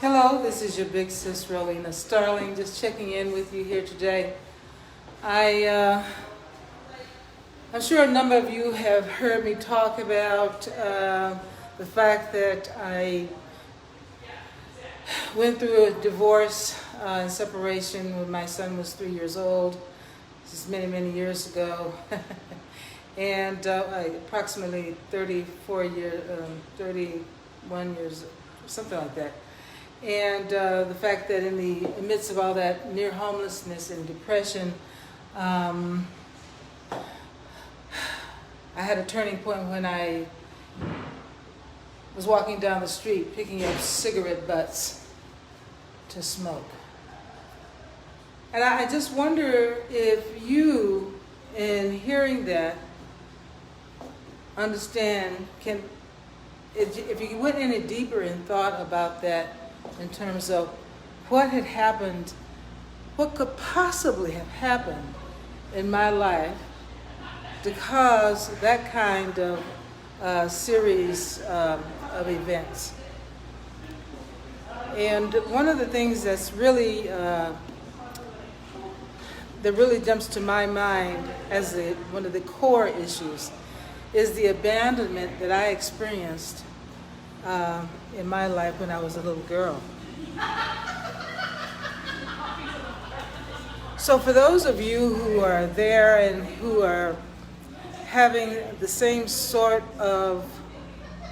Hello, this is your big sis Rowena Starling, just checking in with you here today. I'm sure a number of you have heard me talk about the fact that I went through a divorce and separation when my son was 3 years old. This is many, many years ago. And approximately 31 years, something like that. And the fact that in the midst of all that near homelessness and depression, I had a turning point when I was walking down the street picking up cigarette butts to smoke. And I just wonder if you, in hearing that, understand, if you went any deeper and thought about that in terms of what had happened, what could possibly have happened in my life to cause that kind of series of events. And one of the things that's really that really jumps to my mind as one of the core issues is the abandonment that I experienced in my life when I was a little girl. So for those of you who are there and who are having the same sort of,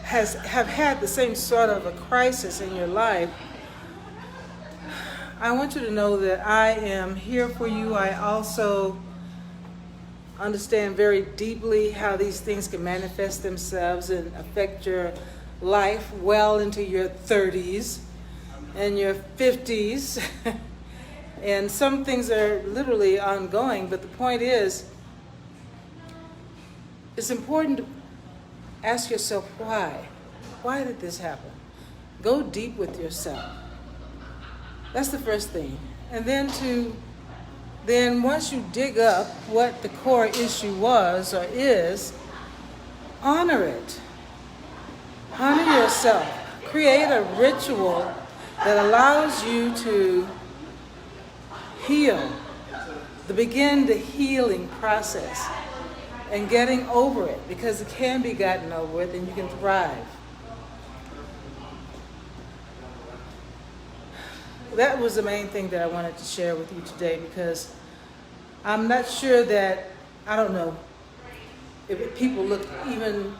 have had the same sort of a crisis in your life, I want you to know that I am here for you. I also understand very deeply how these things can manifest themselves and affect your life well into your 30s and your 50s. And some things are literally ongoing, but the point is, it's important to ask yourself why. Why did this happen? Go deep with yourself. That's the first thing. And then once you dig up what the core issue was or is, honor it. Honor yourself. Create a ritual that allows you to heal, to begin the healing process and getting over it, because it can be gotten over with and you can thrive. That was the main thing that I wanted to share with you today, because I'm not sure that, I don't know, if people look even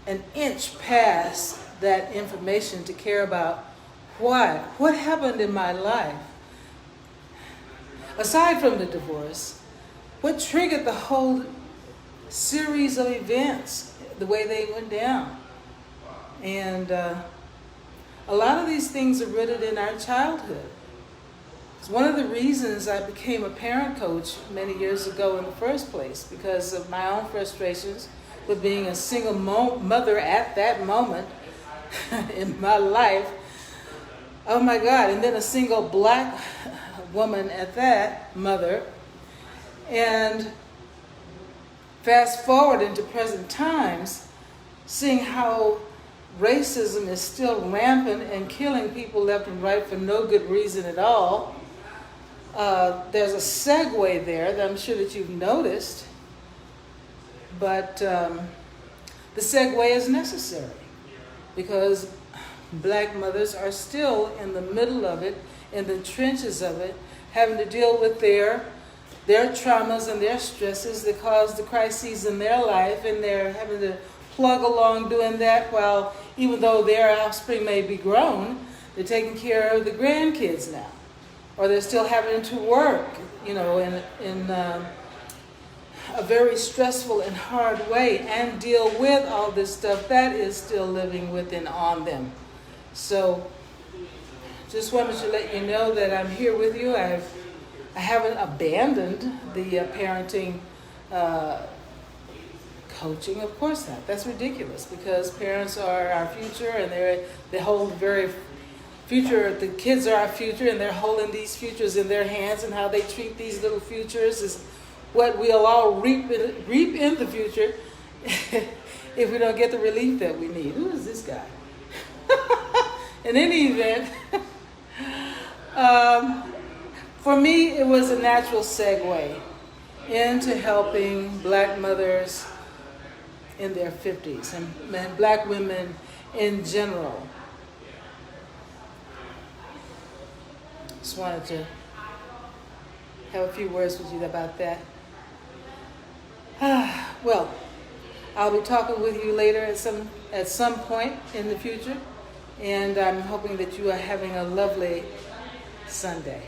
an inch past that information to care about what happened in my life. Aside from the divorce, what triggered the whole series of events, the way they went down. And a lot of these things are rooted in our childhood. It's one of the reasons I became a parent coach many years ago in the first place, because of my own frustrations with being a single mother at that moment in my life. Oh my God, and then a single black woman at that, mother. And fast forward into present times, seeing how racism is still rampant and killing people left and right for no good reason at all. There's a segue there that I'm sure that you've noticed, but the segue is necessary because black mothers are still in the middle of it, in the trenches of it, having to deal with their traumas and their stresses that cause the crises in their life, and they're having to plug along doing that while, even though their offspring may be grown, they're taking care of the grandkids now. Or they're still having to work, in a very stressful and hard way and deal with all this stuff that is still living with and on them. So just wanted to let you know that I'm here with you. I haven't abandoned the parenting coaching. Of course not. That's ridiculous, because parents are our future, and they hold very future. The kids are our future, and they're holding these futures in their hands, and how they treat these little futures is what we'll all reap in the future if we don't get the relief that we need. Who is this guy? In any event, for me, it was a natural segue into helping black mothers in their 50s and black women in general. Just wanted to have a few words with you about that. Well, I'll be talking with you later at some point in the future, and I'm hoping that you are having a lovely Sunday.